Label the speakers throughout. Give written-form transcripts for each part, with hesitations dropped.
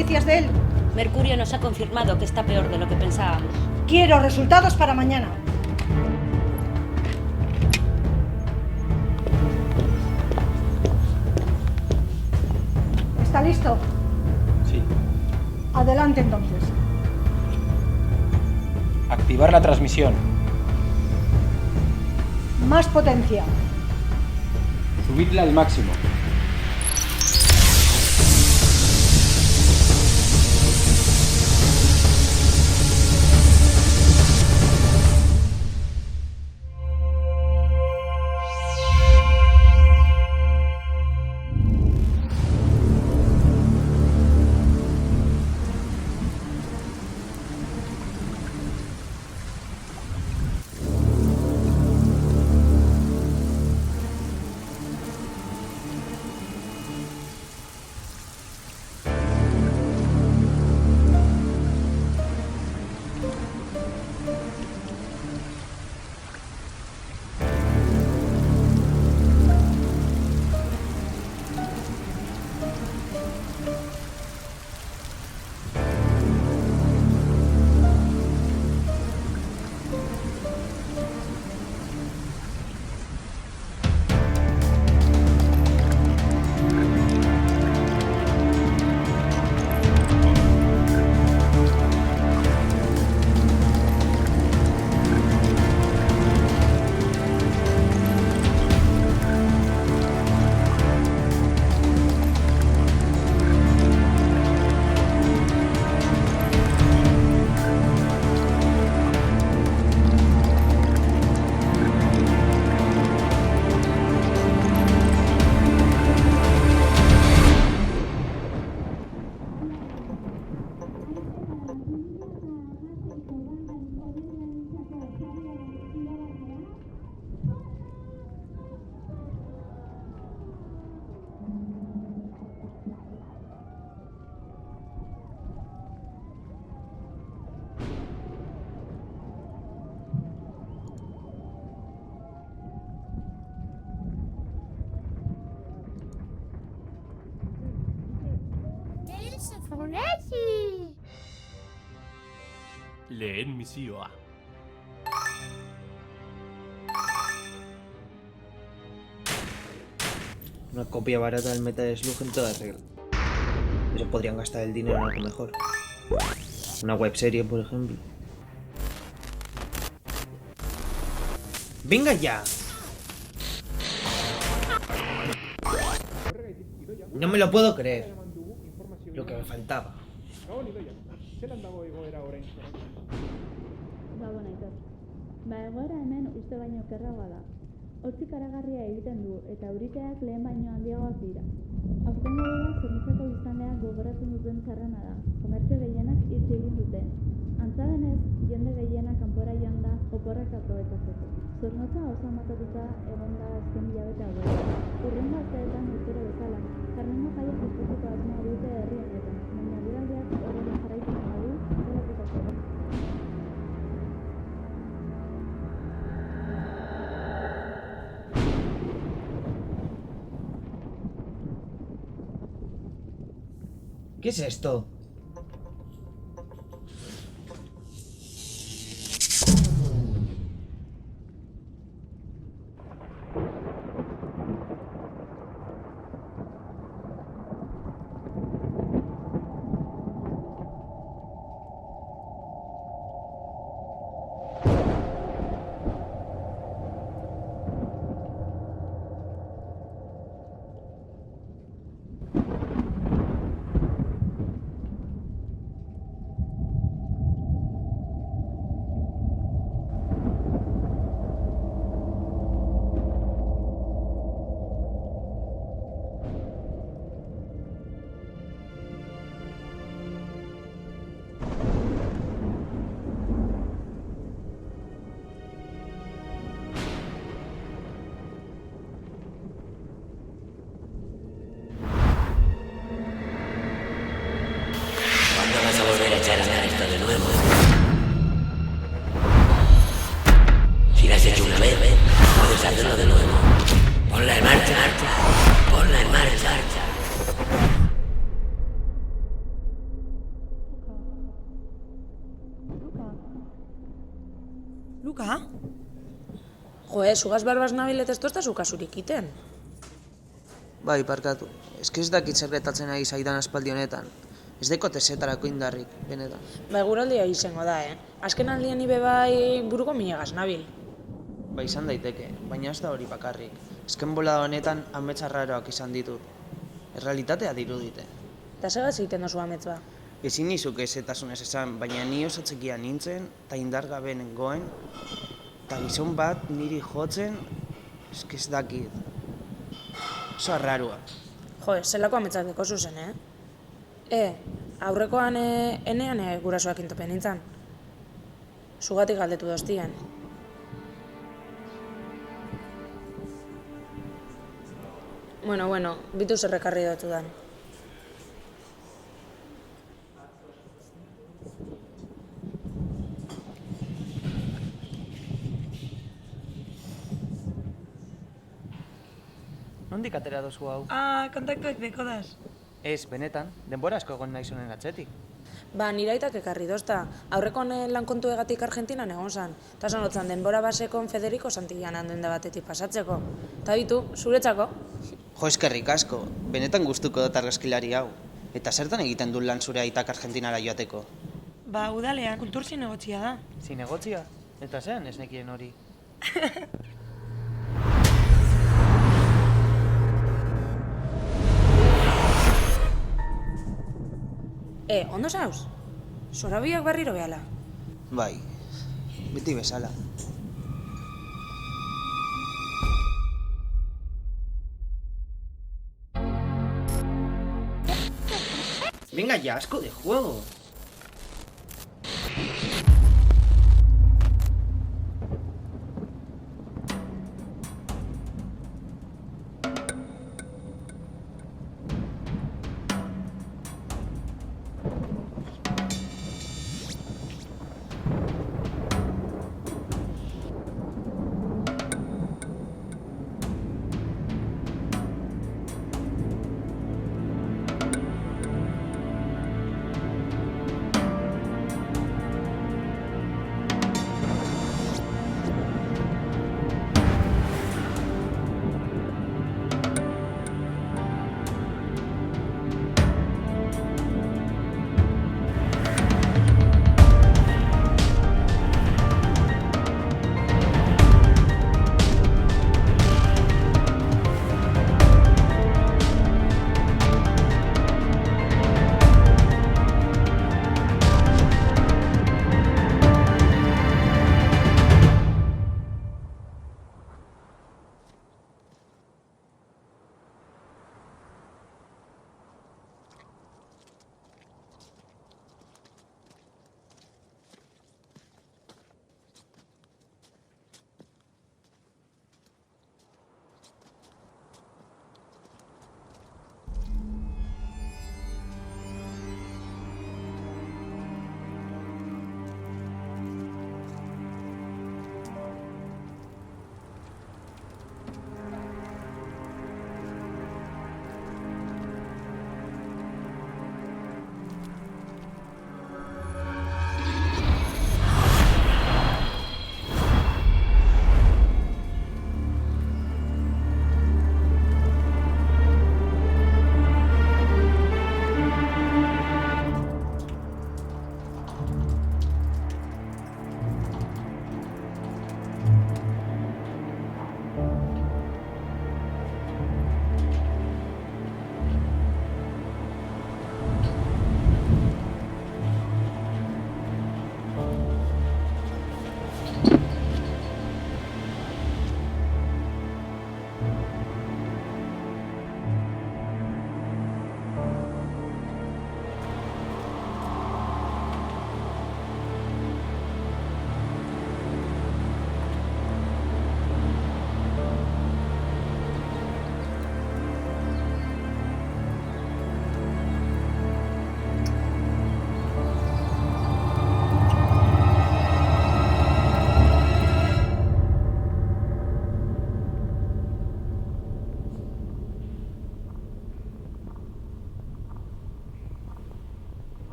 Speaker 1: noticias de él?
Speaker 2: Mercurio nos ha confirmado que está peor de lo que pensábamos.
Speaker 1: Quiero resultados para mañana. ¿Está listo?
Speaker 3: Sí.
Speaker 1: Adelante entonces.
Speaker 3: Activar la transmisión.
Speaker 1: Más potencia.
Speaker 3: Subirla al máximo.
Speaker 4: Lehen misioa.
Speaker 5: Una copia barata del Metal Slug en toda regla. Pero podrían gastar el dinero en algo mejor. Una webserie, por ejemplo. ¡Venga ya! No me lo puedo creer. Lo que me faltaba.
Speaker 6: Gabon aitor. Egoera hemen uste baino okerragoa da. Hotzik karagarria egiten du eta euriteak lehen baino handiagoak dira. Aurtengo dela zerbitzako biztanleak gogoratzen duten txarrena da. Komertzio gehienak itxi egin dute. Antza denez, jende gehienak kanpora joan da oporrak aprobetxatzeko. Zornotza oso amatatuta egon da azken hilabete hauetan. Hurrengo asteetan urtero bezala, karnengo jaio sustatzeko asmoa dute herri honetan, baina eguraldiak horrela jarraitzen badu, zelatuko da.
Speaker 5: ¿Qué es esto?
Speaker 7: Sugaz barbaz nabil eta ez tozta zukasurik iten.
Speaker 5: Bai, parkatu. Ez ez dakit zer gertatzen ari zaidan aspaldi honetan. Ez dekot ezetarako indarrik, benetan.
Speaker 7: Bai, guraldia izango da, Azken aldien nibe bai buruko minegaz nabil.
Speaker 5: Bai, izan daiteke, baina ez da hori bakarrik. Ezken bolada honetan amets arraroak izan ditut. Errealitatea dirudite.
Speaker 7: Eta segaz egiten dozu amets ba?
Speaker 5: Ezin nizuk ezetasunez esan, baina ni oso txikia nintzen, eta indargabe nengoen, eta gizon bat niri jotzen, ez dakit. Oso arrarua.
Speaker 7: Zelako ametsak deko zuzen, aurrekoan enean gurasoak intopen nintzen. Zugatik galdetu doztien. Bueno, bitu zerrekarri dutu dan.
Speaker 5: Nondik atera dozu hau?
Speaker 7: Kontaktuak dekodaz.
Speaker 5: Ez, benetan, denbora asko egon nahi zonen atzetik.
Speaker 7: Ba, nire aitak ekarri dozta. Aurrekoan lan kontu egatik Argentinan egon zan. Ta sanotzen denbora basekon Federico Santillan handuin da batetik pasatzeko. Ta bitu, zuretzako?
Speaker 5: Jo, eskerrik asko, benetan gustuko dut argazkilari hau. Eta zertan egiten du lan zure aitak Argentinara joateko?
Speaker 7: Ba, udalean, kultur zinegotzia da.
Speaker 5: Zinegotzia? Eta zean ez nekien hori?
Speaker 7: Ondo zauz? Zorabiak barriro behala?
Speaker 5: Bai, beti bezala. Venga ya, asco de juego.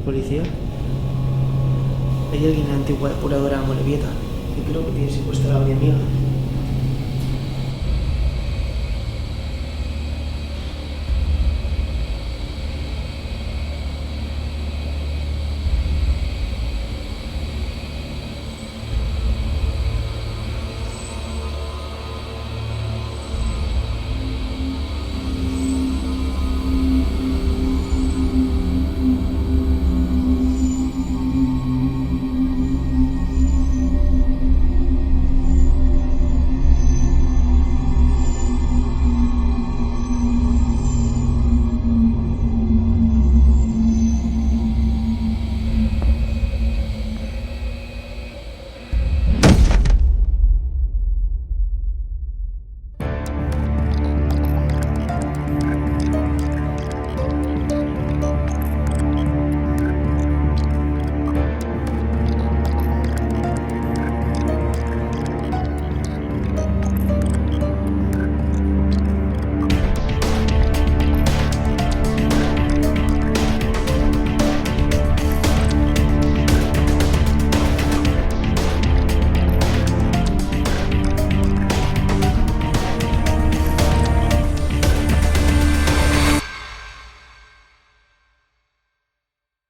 Speaker 5: policía? Hay alguien en la antigua depuradora de Morevieta que creo que tiene secuestrada a mi amiga.